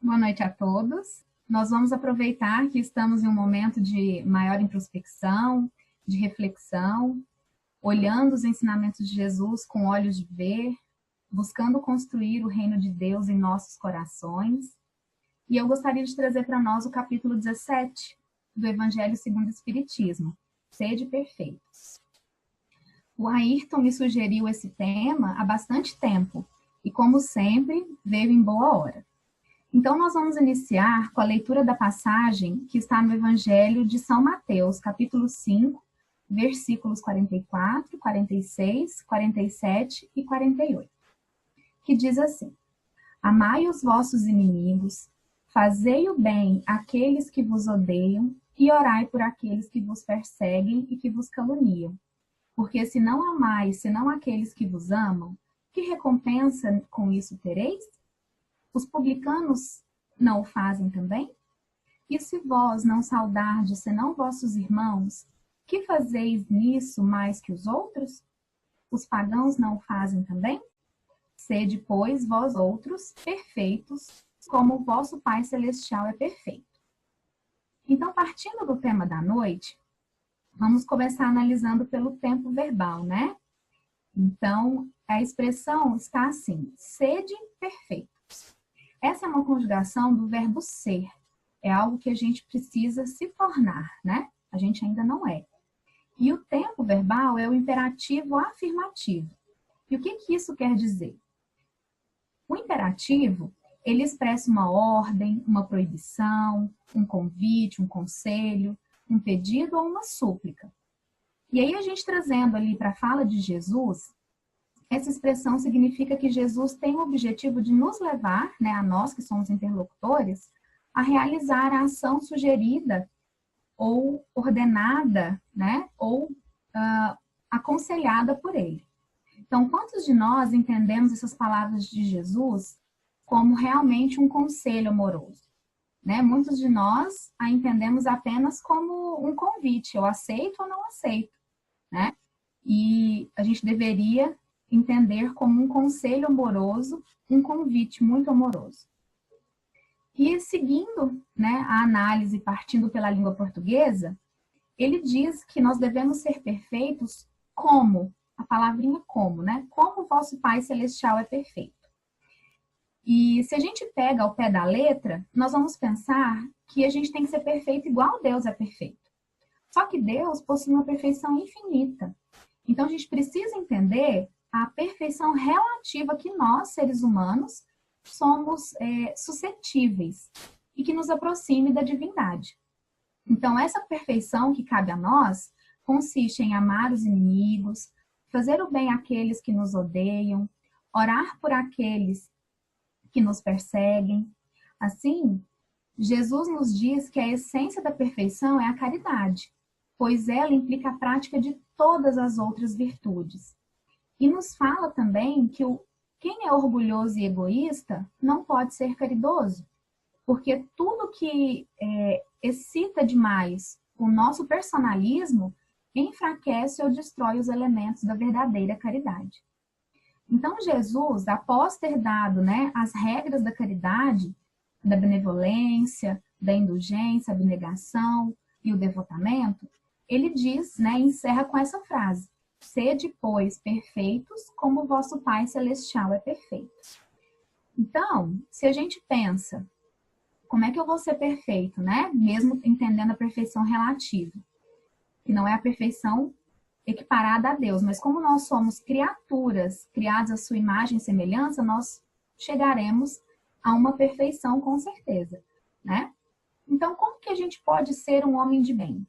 Boa noite a todos. Nós vamos aproveitar que estamos em um momento de maior introspecção, de reflexão, olhando os ensinamentos de Jesus com olhos de ver, buscando construir o reino de Deus em nossos corações. E eu gostaria de trazer para nós o capítulo 17 do Evangelho segundo o Espiritismo, Sede Perfeitos. O Ayrton me sugeriu esse tema há bastante tempo e, como sempre, veio em boa hora. Então, nós vamos iniciar com a leitura da passagem que está no Evangelho de São Mateus, capítulo 5, versículos 44, 46, 47 e 48, que diz assim: Amai os vossos inimigos, fazei o bem àqueles que vos odeiam e orai por aqueles que vos perseguem e que vos caluniam. Porque se não amais, senão aqueles que vos amam, que recompensa com isso tereis? Os publicanos não o fazem também? E se vós não saudardes senão vossos irmãos, que fazeis nisso mais que os outros? Os pagãos não o fazem também? Sede, pois, vós outros perfeitos, como o vosso Pai Celestial é perfeito. Então, partindo do tema da noite, vamos começar analisando pelo tempo verbal, né? Então, a expressão está assim: sede perfeitos. Essa é uma conjugação do verbo ser. É algo que a gente precisa se tornar, né? A gente ainda não é. E o tempo verbal é o imperativo afirmativo. E o que isso quer dizer? O imperativo, ele expressa uma ordem, uma proibição, um convite, um conselho, um pedido ou uma súplica. E aí a gente trazendo ali para a fala de Jesus, essa expressão significa que Jesus tem o objetivo de nos levar, né, a nós que somos interlocutores, a realizar a ação sugerida ou ordenada, né, ou aconselhada por ele. Então, quantos de nós entendemos essas palavras de Jesus como realmente um conselho amoroso? Né? Muitos de nós a entendemos apenas como um convite, eu aceito ou não aceito, né? E a gente deveria entender como um conselho amoroso, um convite muito amoroso. E seguindo, né, a análise partindo pela língua portuguesa, ele diz que nós devemos ser perfeitos como, a palavrinha como, né? Como o vosso Pai Celestial é perfeito. E se a gente pega ao pé da letra, nós vamos pensar que a gente tem que ser perfeito igual Deus é perfeito. Só que Deus possui uma perfeição infinita. Então a gente precisa entender a perfeição relativa que nós, seres humanos, somos suscetíveis e que nos aproxime da divindade. Então essa perfeição que cabe a nós consiste em amar os inimigos, fazer o bem àqueles que nos odeiam, orar por aqueles que nos perseguem. Assim, Jesus nos diz que a essência da perfeição é a caridade, pois ela implica a prática de todas as outras virtudes. E nos fala também que quem é orgulhoso e egoísta não pode ser caridoso, porque tudo que excita demais o nosso personalismo enfraquece ou destrói os elementos da verdadeira caridade. Então, Jesus, após ter dado, né, as regras da caridade, da benevolência, da indulgência, a abnegação e o devotamento, ele diz, né, encerra com essa frase: sede, pois, perfeitos, como o vosso Pai Celestial é perfeito. Então, se a gente pensa, como é que eu vou ser perfeito, né? Mesmo entendendo a perfeição relativa, que não é a perfeição equiparada a Deus, mas como nós somos criaturas criadas à sua imagem e semelhança, nós chegaremos a uma perfeição com certeza, né? Então, como que a gente pode ser um homem de bem?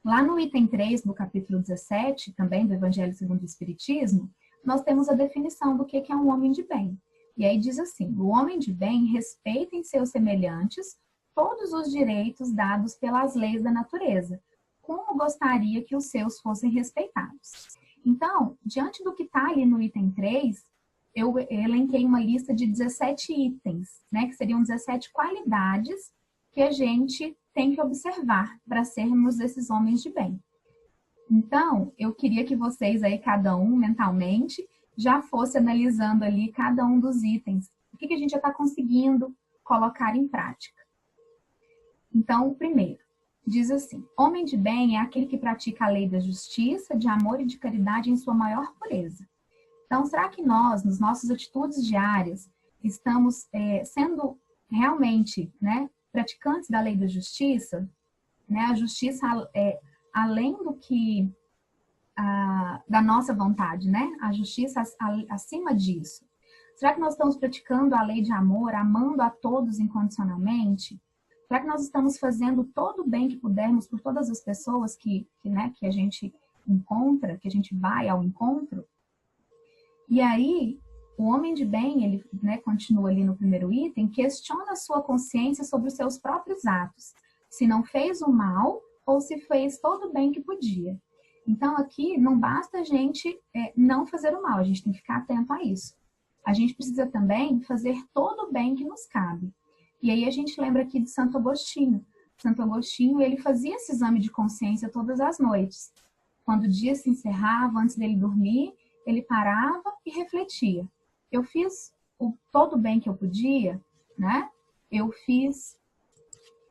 Lá no item 3 do capítulo 17, também do Evangelho segundo o Espiritismo, nós temos a definição do que é um homem de bem. E aí diz assim: o homem de bem respeita em seus semelhantes todos os direitos dados pelas leis da natureza, como gostaria que os seus fossem respeitados. Então, diante do que está ali no item 3, eu elenquei uma lista de 17 itens, né, que seriam 17 qualidades que a gente tem que observar para sermos esses homens de bem. Então, eu queria que vocês aí, cada um, mentalmente, já fosse analisando ali cada um dos itens. O que a gente já está conseguindo colocar em prática. Então, o primeiro, diz assim: homem de bem é aquele que pratica a lei da justiça, de amor e de caridade em sua maior pureza. Então, será que nós, nas nossas atitudes diárias, estamos sendo realmente, né, praticantes da lei da justiça? Né? A justiça é além do que da nossa vontade, né? A justiça acima disso. Será que nós estamos praticando a lei de amor, amando a todos incondicionalmente? Será que nós estamos fazendo todo o bem que pudermos por todas as pessoas que a gente encontra, que a gente vai ao encontro? E aí, o homem de bem, ele, né, continua ali no primeiro item, questiona a sua consciência sobre os seus próprios atos, se não fez o mal ou se fez todo o bem que podia. Então, aqui, não basta a gente não fazer o mal, a gente tem que ficar atento a isso. A gente precisa também fazer todo o bem que nos cabe. E aí a gente lembra aqui de Santo Agostinho. Santo Agostinho, ele fazia esse exame de consciência todas as noites. Quando o dia se encerrava, antes dele dormir, ele parava e refletia. Eu fiz todo o bem que eu podia, né? Eu fiz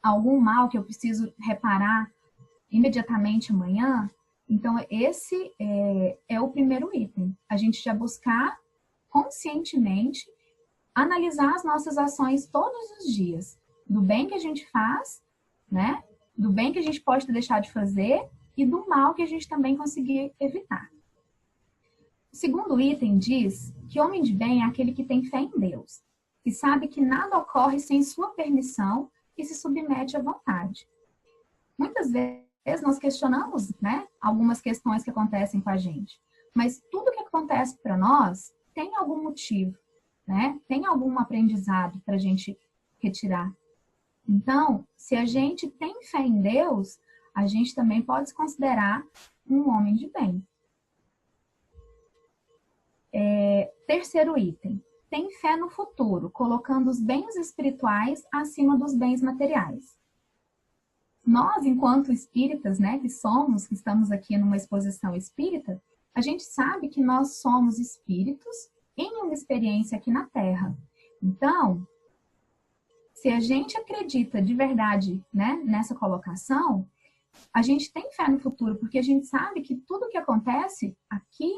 algum mal que eu preciso reparar imediatamente amanhã? Então, esse é o primeiro item. A gente já buscar conscientemente analisar as nossas ações todos os dias. Do bem que a gente faz, né? Do bem que a gente pode deixar de fazer e do mal que a gente também conseguir evitar. O segundo item diz que homem de bem é aquele que tem fé em Deus, que sabe que nada ocorre sem sua permissão e se submete à vontade. Muitas vezes nós questionamos, né, algumas questões que acontecem com a gente, mas tudo que acontece para nós tem algum motivo, né? Tem algum aprendizado para a gente retirar. Então, se a gente tem fé em Deus, a gente também pode se considerar um homem de bem. Terceiro item, tem fé no futuro, colocando os bens espirituais acima dos bens materiais. Nós, enquanto espíritas, né, que estamos aqui numa exposição espírita, a gente sabe que nós somos espíritos em uma experiência aqui na Terra. Então, se a gente acredita de verdade, né, nessa colocação, a gente tem fé no futuro, porque a gente sabe que tudo que acontece aqui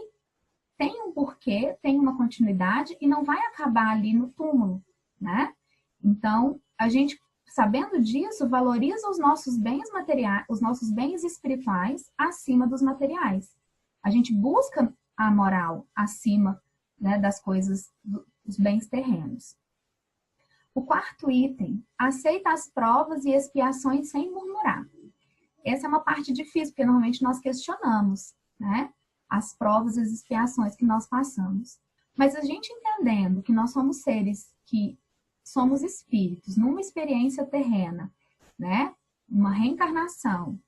tem um porquê, tem uma continuidade e não vai acabar ali no túmulo, né? Então, a gente, sabendo disso, valoriza os nossos bens materiais, os nossos bens espirituais acima dos materiais. A gente busca a moral acima, né, das coisas, dos bens terrenos. O quarto item, aceita as provas e expiações sem murmurar. Essa é uma parte difícil, porque normalmente nós questionamos, né, as provas e as expiações que nós passamos. Mas a gente entendendo que nós somos seres que somos espíritos, numa experiência terrena, né, uma reencarnação,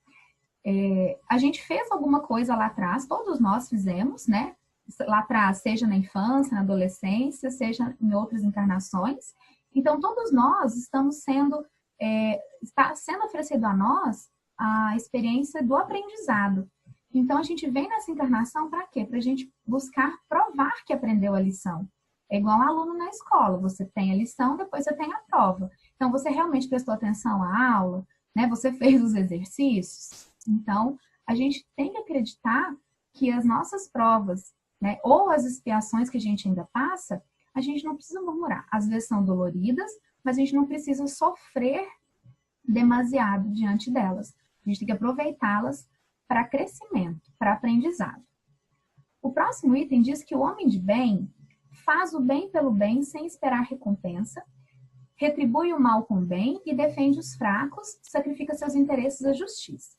a gente fez alguma coisa lá atrás, todos nós fizemos, né, lá atrás, seja na infância, na adolescência, seja em outras encarnações. Então, todos nós estamos está sendo oferecido a nós a experiência do aprendizado. Então, a gente vem nessa encarnação para quê? Para a gente buscar provar que aprendeu a lição. É igual um aluno na escola, você tem a lição, depois você tem a prova. Então, você realmente prestou atenção à aula, né? Você fez os exercícios. Então, a gente tem que acreditar que as nossas provas, né, ou as expiações que a gente ainda passa, a gente não precisa murmurar. Às vezes são doloridas, mas a gente não precisa sofrer demasiado diante delas. A gente tem que aproveitá-las para crescimento, para aprendizado. O próximo item diz que o homem de bem faz o bem pelo bem sem esperar recompensa, retribui o mal com o bem e defende os fracos, sacrifica seus interesses à justiça.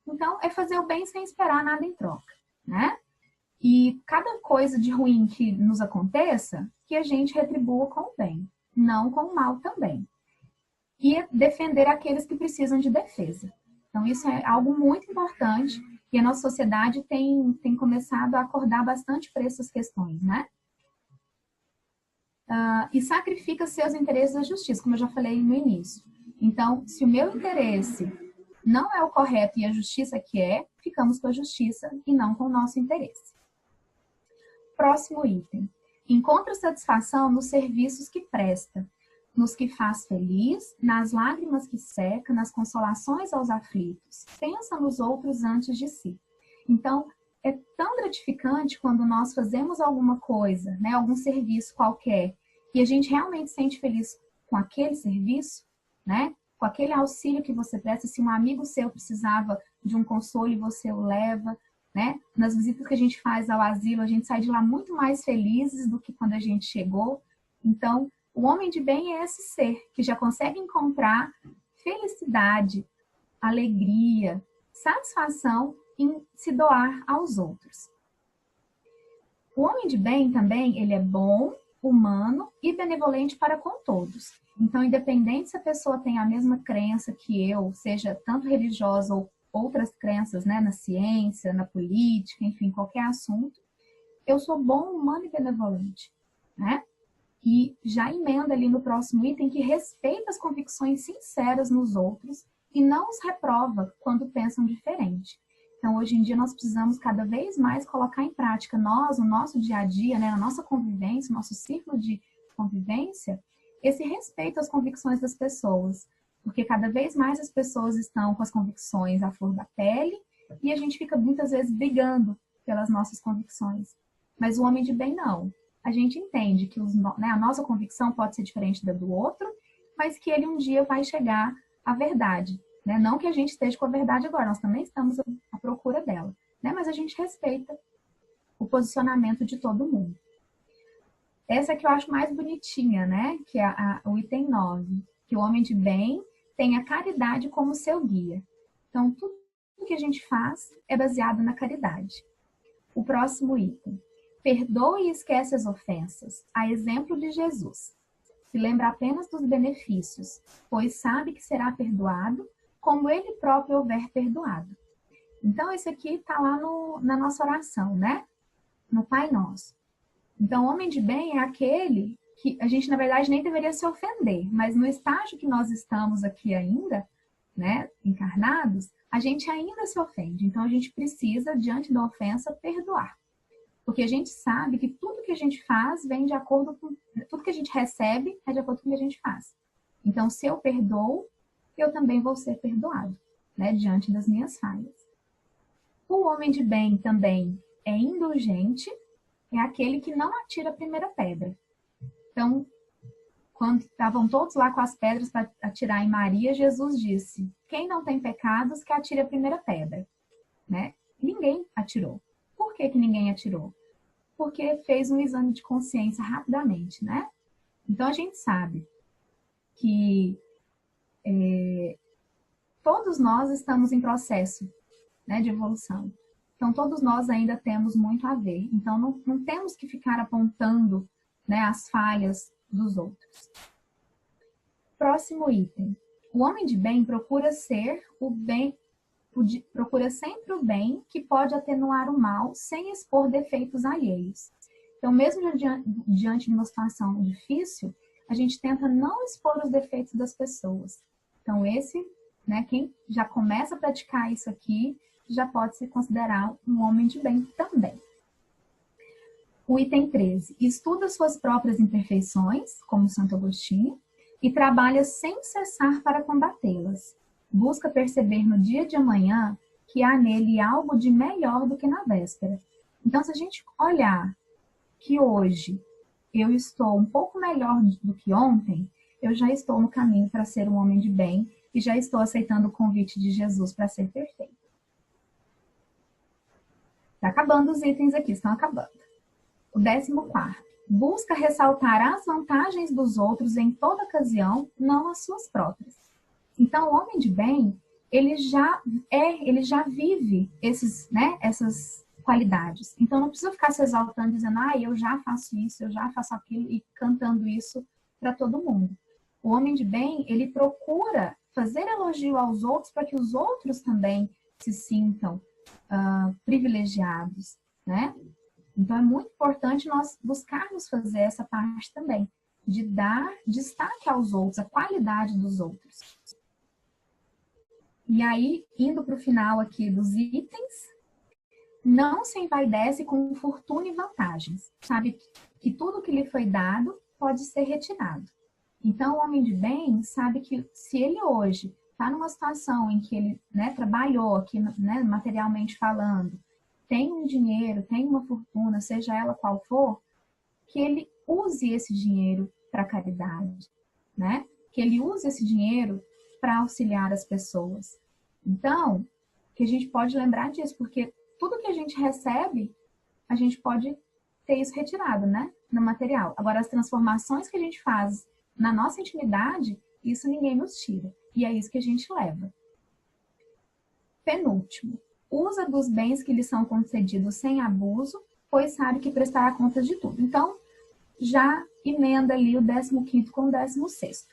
Então, é fazer o bem sem esperar nada em troca, né? E cada coisa de ruim que nos aconteça, que a gente retribua com o bem, não com o mal também. E defender aqueles que precisam de defesa. Então, isso é algo muito importante e a nossa sociedade tem começado a acordar bastante para essas questões, né? E sacrifica seus interesses à justiça, como eu já falei no início. Então, se o meu interesse não é o correto e a justiça que ficamos com a justiça e não com o nosso interesse. Próximo item. Encontra satisfação nos serviços que presta, nos que faz feliz, nas lágrimas que seca, nas consolações aos aflitos. Pensa nos outros antes de si. Então, é tão gratificante quando nós fazemos alguma coisa, né, algum serviço qualquer, e a gente realmente se sente feliz com aquele serviço, né, com aquele auxílio que você presta. Se um amigo seu precisava de um consolo e você o leva, né? Nas visitas que a gente faz ao asilo, a gente sai de lá muito mais felizes do que quando a gente chegou. Então, o homem de bem é esse ser que já consegue encontrar felicidade, alegria, satisfação em se doar aos outros. O homem de bem também, ele é bom, humano e benevolente para com todos. Então, independente se a pessoa tem a mesma crença que eu, seja tanto religiosa ou outras crenças, né, na ciência, na política, enfim, qualquer assunto, eu sou bom, humano e benevolente, né? E já emenda ali no próximo item que respeita as convicções sinceras nos outros e não os reprova quando pensam diferente. Então, hoje em dia, nós precisamos cada vez mais colocar em prática nós, no nosso dia a dia, né, na nossa convivência, no nosso círculo de convivência, esse respeito às convicções das pessoas. Porque cada vez mais as pessoas estão com as convicções à flor da pele e a gente fica muitas vezes brigando pelas nossas convicções. Mas o homem de bem não. A gente entende que né, a nossa convicção pode ser diferente da do outro, mas que ele um dia vai chegar à verdade. Né? Não que a gente esteja com a verdade agora, nós também estamos à procura dela. Né? Mas a gente respeita o posicionamento de todo mundo. Essa que eu acho mais bonitinha, né? Que é o item 9, que o homem de bem tem a caridade como seu guia. Então, tudo que a gente faz é baseado na caridade. O próximo item. Perdoe e esquece as ofensas, a exemplo de Jesus. Se lembra apenas dos benefícios, pois sabe que será perdoado, como ele próprio houver perdoado. Então, esse aqui está lá na nossa oração, né? No Pai Nosso. Então, o homem de bem é aquele que a gente, na verdade, nem deveria se ofender, mas no estágio que nós estamos aqui ainda, né, encarnados, a gente ainda se ofende. Então, a gente precisa, diante da ofensa, perdoar. Porque a gente sabe que tudo que a gente faz vem de acordo com... Tudo que a gente recebe é de acordo com o que a gente faz. Então, se eu perdoo, eu também vou ser perdoado, né, diante das minhas falhas. O homem de bem também é indulgente, é aquele que não atira a primeira pedra. Então, quando estavam todos lá com as pedras para atirar em Maria, Jesus disse: quem não tem pecados, que atire a primeira pedra. Né? Ninguém atirou. Por que ninguém atirou? Porque fez um exame de consciência rapidamente, né? Então, a gente sabe que todos nós estamos em processo, né, de evolução. Então, todos nós ainda temos muito a ver. Então, não temos que ficar apontando, né, as falhas dos outros. Próximo item. O homem de bem procura ser o bem, procura sempre o bem que pode atenuar o mal sem expor defeitos alheios. Então, mesmo diante de uma situação difícil, a gente tenta não expor os defeitos das pessoas. Então, né, quem já começa a praticar isso aqui, já pode se considerar um homem de bem também. O item 13. Estuda suas próprias imperfeições, como Santo Agostinho, e trabalha sem cessar para combatê-las. Busca perceber no dia de amanhã que há nele algo de melhor do que na véspera. Então, se a gente olhar que hoje eu estou um pouco melhor do que ontem, eu já estou no caminho para ser um homem de bem e já estou aceitando o convite de Jesus para ser perfeito. Está acabando os itens aqui, estão acabando. O 14º. Busca ressaltar as vantagens dos outros em toda ocasião, não as suas próprias. Então, o homem de bem, ele já vive essas qualidades. Então, não precisa ficar se exaltando, dizendo, eu já faço isso, eu já faço aquilo, e cantando isso para todo mundo. O homem de bem, ele procura fazer elogio aos outros para que os outros também se sintam privilegiados, né? Então, é muito importante nós buscarmos fazer essa parte também, de dar destaque aos outros, a qualidade dos outros. E aí, indo para o final aqui dos itens, não se envaidece com fortuna e vantagens. Sabe que tudo que lhe foi dado pode ser retirado. Então, o homem de bem sabe que se ele hoje está numa situação em que ele, né, trabalhou aqui, né, materialmente falando, tem um dinheiro, tem uma fortuna, seja ela qual for, que ele use esse dinheiro para caridade, né? Que ele use esse dinheiro para auxiliar as pessoas. Então, que a gente pode lembrar disso, porque tudo que a gente recebe, a gente pode ter isso retirado, né? No material. Agora, as transformações que a gente faz na nossa intimidade, isso ninguém nos tira. E é isso que a gente leva. Penúltimo. Usa dos bens que lhe são concedidos sem abuso, pois sabe que prestará conta de tudo. Então, já emenda ali o 15º com o 16º.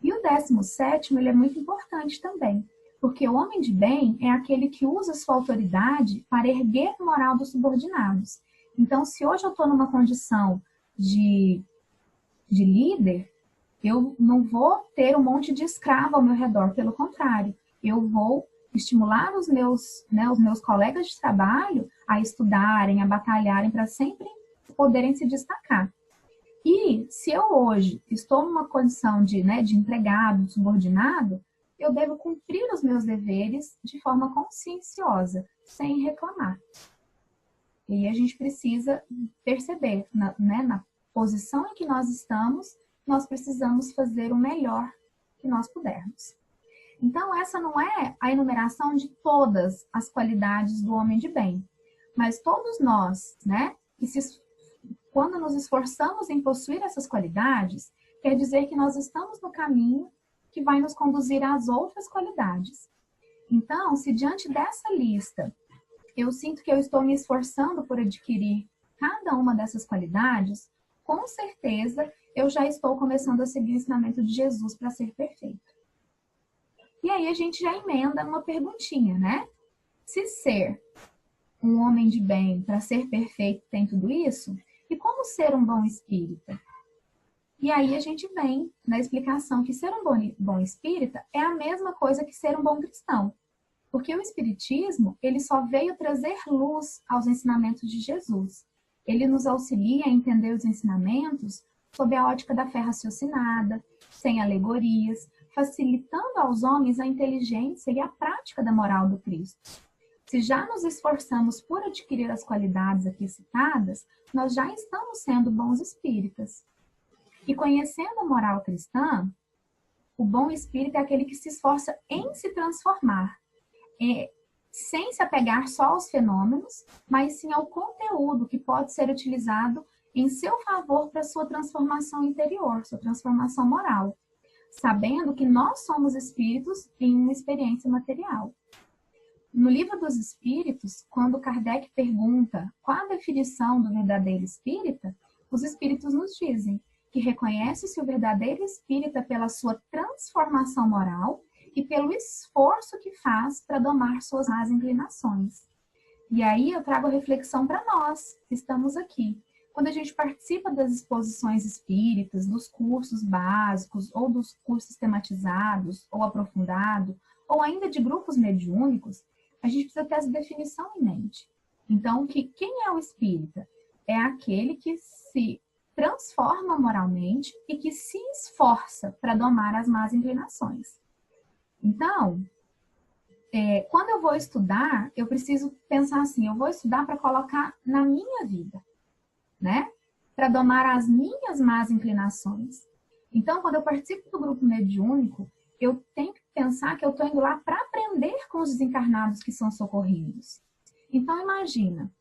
E o 17º, ele é muito importante também, porque o homem de bem é aquele que usa sua autoridade para erguer a moral dos subordinados. Então, se hoje eu estou numa condição de líder, eu não vou ter um monte de escravo ao meu redor, pelo contrário, eu vou estimular os meus colegas de trabalho a estudarem, a batalharem para sempre poderem se destacar. E se eu hoje estou numa condição de empregado, subordinado, eu devo cumprir os meus deveres de forma conscienciosa, sem reclamar. E a gente precisa perceber, na posição em que nós estamos, nós precisamos fazer o melhor que nós pudermos. Então, essa não é a enumeração de todas as qualidades do homem de bem, mas todos nós, né, quando nos esforçamos em possuir essas qualidades, quer dizer que nós estamos no caminho que vai nos conduzir às outras qualidades. Então, se diante dessa lista eu sinto que eu estou me esforçando por adquirir cada uma dessas qualidades, com certeza eu já estou começando a seguir o ensinamento de Jesus para ser perfeito. E aí a gente já emenda uma perguntinha, né? Se ser um homem de bem para ser perfeito tem tudo isso, e como ser um bom espírita? E aí a gente vem na explicação que ser um bom espírita é a mesma coisa que ser um bom cristão. Porque o espiritismo, ele só veio trazer luz aos ensinamentos de Jesus. Ele nos auxilia a entender os ensinamentos sob a ótica da fé raciocinada, sem alegorias, facilitando aos homens a inteligência e a prática da moral do Cristo. Se já nos esforçamos por adquirir as qualidades aqui citadas, nós já estamos sendo bons espíritas. E conhecendo a moral cristã, o bom espírita é aquele que se esforça em se transformar, sem se apegar só aos fenômenos, mas sim ao conteúdo que pode ser utilizado em seu favor para sua transformação interior, sua transformação moral, sabendo que nós somos espíritos em uma experiência material. No Livro dos Espíritos, quando Kardec pergunta qual a definição do verdadeiro espírita, os espíritos nos dizem que reconhece-se o verdadeiro espírita pela sua transformação moral e pelo esforço que faz para domar suas más inclinações. E aí eu trago a reflexão para nós que estamos aqui. Quando a gente participa das exposições espíritas, dos cursos básicos, ou dos cursos sistematizados, ou aprofundado, ou ainda de grupos mediúnicos, a gente precisa ter essa definição em mente. Então, quem é o espírita? É aquele que se transforma moralmente e que se esforça para domar as más inclinações. Então, quando eu vou estudar, eu preciso pensar assim, eu vou estudar para colocar na minha vida, né? Para domar as minhas más inclinações. Então, quando eu participo do grupo mediúnico, eu tenho que pensar que eu estou indo lá para aprender com os desencarnados que são socorridos. Então, imagina,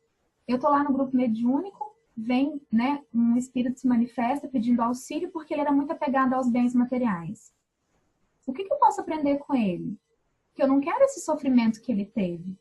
eu estou lá no grupo mediúnico, vem, né, um espírito se manifesta pedindo auxílio porque ele era muito apegado aos bens materiais. O que eu posso aprender com ele? Que eu não quero esse sofrimento que ele teve,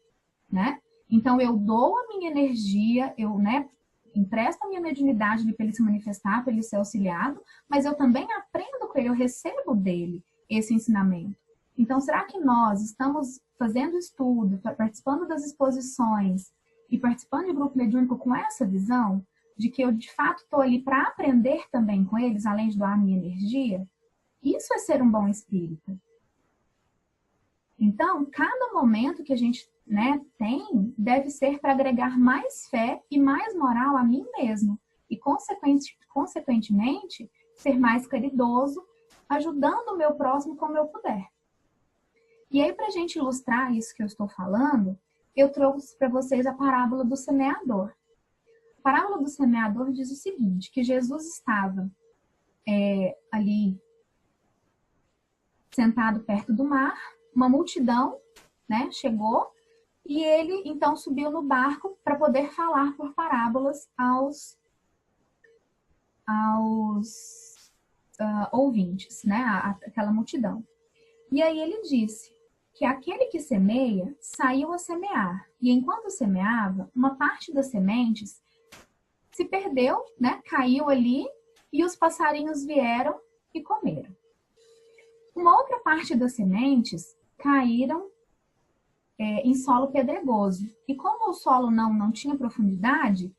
né? Então, eu dou a minha energia, eu, né, empresto a minha mediunidade para ele se manifestar, para ele ser auxiliado, mas eu também aprendo com ele, eu recebo dele esse ensinamento. Então, será que nós estamos fazendo estudo, participando das exposições e participando de grupo mediúnico com essa visão de que eu, de fato, estou ali para aprender também com eles, além de doar minha energia? Isso é ser um bom espírita. Então, cada momento que a gente, né, tem deve ser para agregar mais fé e mais moral a mim mesmo. E, consequentemente, ser mais caridoso ajudando o meu próximo como eu puder. E aí, para a gente ilustrar isso que eu estou falando, eu trouxe para vocês a parábola do semeador. A parábola do semeador diz o seguinte, que Jesus estava ali sentado perto do mar, uma multidão, né, chegou, e ele então subiu no barco para poder falar por parábolas aos ouvintes, né, aquela multidão. E aí ele disse que aquele que semeia saiu a semear, e enquanto semeava, uma parte das sementes se perdeu, né, caiu ali, e os passarinhos vieram e comeram. Uma outra parte das sementes caíram em solo pedregoso. E como o solo não tinha profundidade,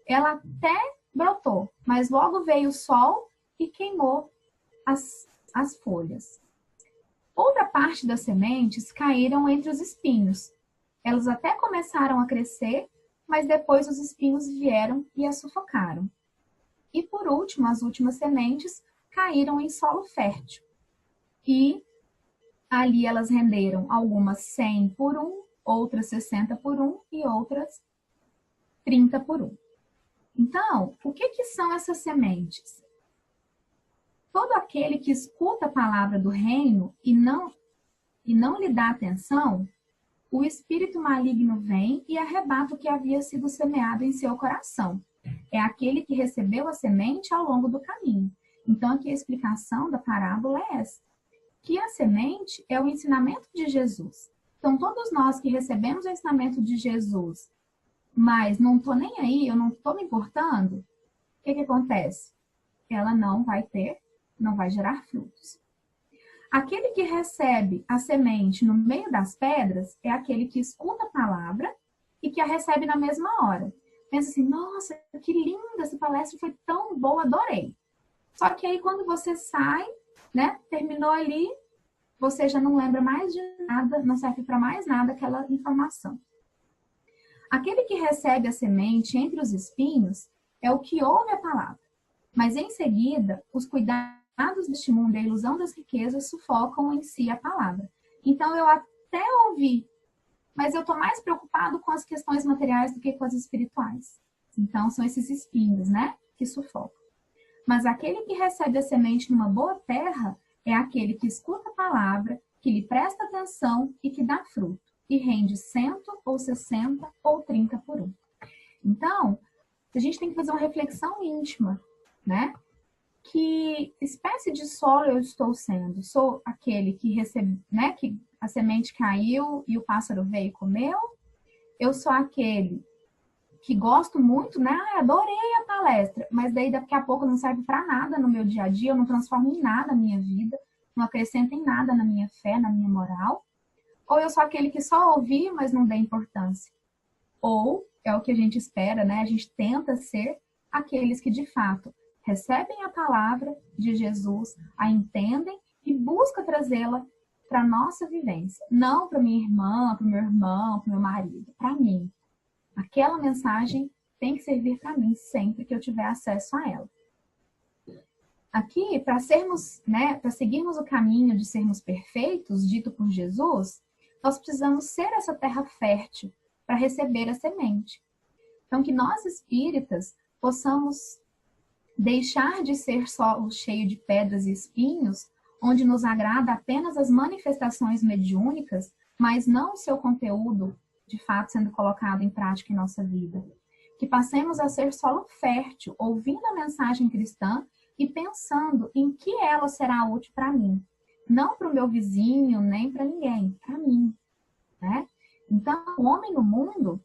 ela até brotou, mas logo veio o sol e queimou as folhas. Outra parte das sementes caíram entre os espinhos. Elas até começaram a crescer, mas depois os espinhos vieram e as sufocaram. E por último, as últimas sementes caíram em solo fértil. E ali elas renderam algumas 100 por 1, outras 60 por 1 e outras 30 por 1. Então, o que são essas sementes? Todo aquele que escuta a palavra do reino e não lhe dá atenção, o espírito maligno vem e arrebata o que havia sido semeado em seu coração. É aquele que recebeu a semente ao longo do caminho. Então, aqui a explicação da parábola é essa, que a semente é o ensinamento de Jesus. Então, todos nós que recebemos o ensinamento de Jesus, mas não estou nem aí, eu não estou me importando, o que acontece? Ela não vai gerar frutos. Aquele que recebe a semente no meio das pedras é aquele que escuta a palavra e que a recebe na mesma hora. Pensa assim, nossa, que linda, essa palestra foi tão boa, adorei. Só que aí quando você sai, né, terminou ali, você já não lembra mais de nada, não serve para mais nada aquela informação. Aquele que recebe a semente entre os espinhos é o que ouve a palavra, mas em seguida, os cuidados deste mundo e a ilusão das riquezas sufocam em si a palavra. Então, eu até ouvi, mas eu estou mais preocupado com as questões materiais do que com as espirituais. Então, são esses espinhos, né, que sufocam. Mas aquele que recebe a semente numa boa terra é aquele que escuta a palavra, que lhe presta atenção e que dá fruto, e rende 100 ou 60 ou 30 por 1. Então, a gente tem que fazer uma reflexão íntima, né? Que espécie de solo eu estou sendo? Sou aquele que recebe, né, que a semente caiu e o pássaro veio e comeu? Eu sou aquele que gosto muito, né? Adorei a palestra, mas daí daqui a pouco não serve para nada no meu dia a dia, eu não transformo em nada a minha vida, não acrescento em nada na minha fé, na minha moral. Ou eu sou aquele que só ouvi, mas não dá importância. Ou, é o que a gente espera, né? A gente tenta ser aqueles que de fato recebem a palavra de Jesus, a entendem e buscam trazê-la para a nossa vivência. Não para minha irmã, para o meu irmão, para o meu marido, para mim. Aquela mensagem tem que servir para mim sempre que eu tiver acesso a ela. Aqui, para sermos, né, para seguirmos o caminho de sermos perfeitos, dito por Jesus, nós precisamos ser essa terra fértil para receber a semente. Então, que nós espíritas possamos deixar de ser solo cheio de pedras e espinhos, onde nos agrada apenas as manifestações mediúnicas, mas não o seu conteúdo, de fato, sendo colocado em prática em nossa vida. Que passemos a ser solo fértil, ouvindo a mensagem cristã e pensando em que ela será útil para mim. Não para o meu vizinho, nem para ninguém, para mim. Né? Então, o homem no mundo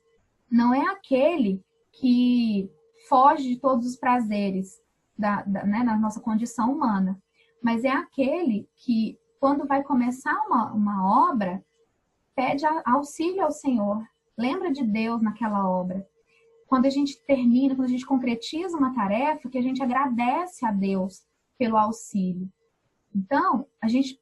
não é aquele que foge de todos os prazeres né, da nossa condição humana, mas é aquele que, quando vai começar uma obra, pede auxílio ao Senhor, lembra de Deus naquela obra. Quando a gente termina, quando a gente concretiza uma tarefa, que a gente agradece a Deus pelo auxílio. Então, a gente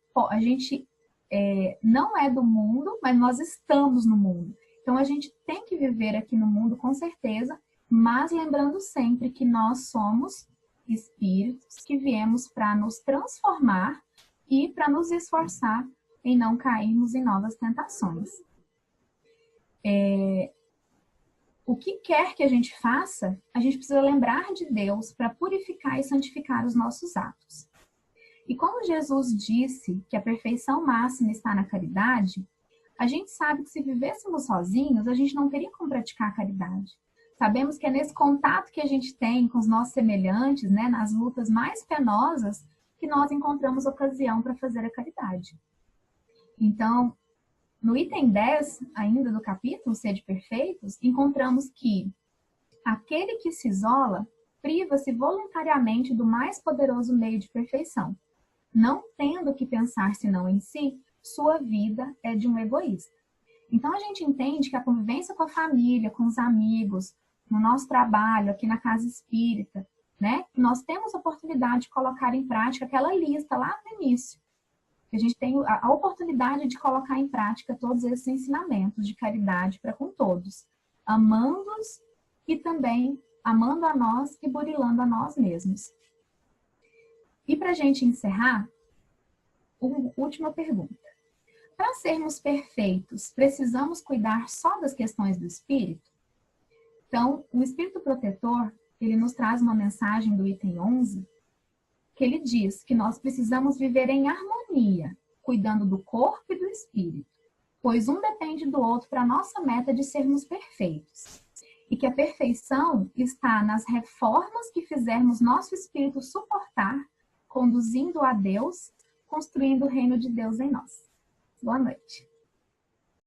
não é do mundo, mas nós estamos no mundo. Então, a gente tem que viver aqui no mundo, com certeza, mas lembrando sempre que nós somos espíritos que viemos para nos transformar e para nos esforçar em não cairmos em novas tentações. O que quer que a gente faça, a gente precisa lembrar de Deus para purificar e santificar os nossos atos. E como Jesus disse que a perfeição máxima está na caridade, a gente sabe que se vivêssemos sozinhos, a gente não teria como praticar a caridade. Sabemos que é nesse contato que a gente tem com os nossos semelhantes, né, nas lutas mais penosas, que nós encontramos ocasião para fazer a caridade. Então, no item 10, ainda do capítulo Sede Perfeitos, encontramos que aquele que se isola priva-se voluntariamente do mais poderoso meio de perfeição. Não tendo que pensar senão em si, sua vida é de um egoísta. Então a gente entende que a convivência com a família, com os amigos, no nosso trabalho, aqui na casa espírita, né? Nós temos a oportunidade de colocar em prática aquela lista lá no início. A gente tem a oportunidade de colocar em prática todos esses ensinamentos de caridade para com todos, amando-os e também amando a nós e burilando a nós mesmos. E para a gente encerrar, última pergunta. Para sermos perfeitos, precisamos cuidar só das questões do espírito? Então, o espírito protetor, ele nos traz uma mensagem do item 11, que ele diz que nós precisamos viver em harmonia, cuidando do corpo e do espírito, pois um depende do outro para a nossa meta de sermos perfeitos. E que a perfeição está nas reformas que fizermos nosso espírito suportar, conduzindo a Deus, construindo o reino de Deus em nós. Boa noite.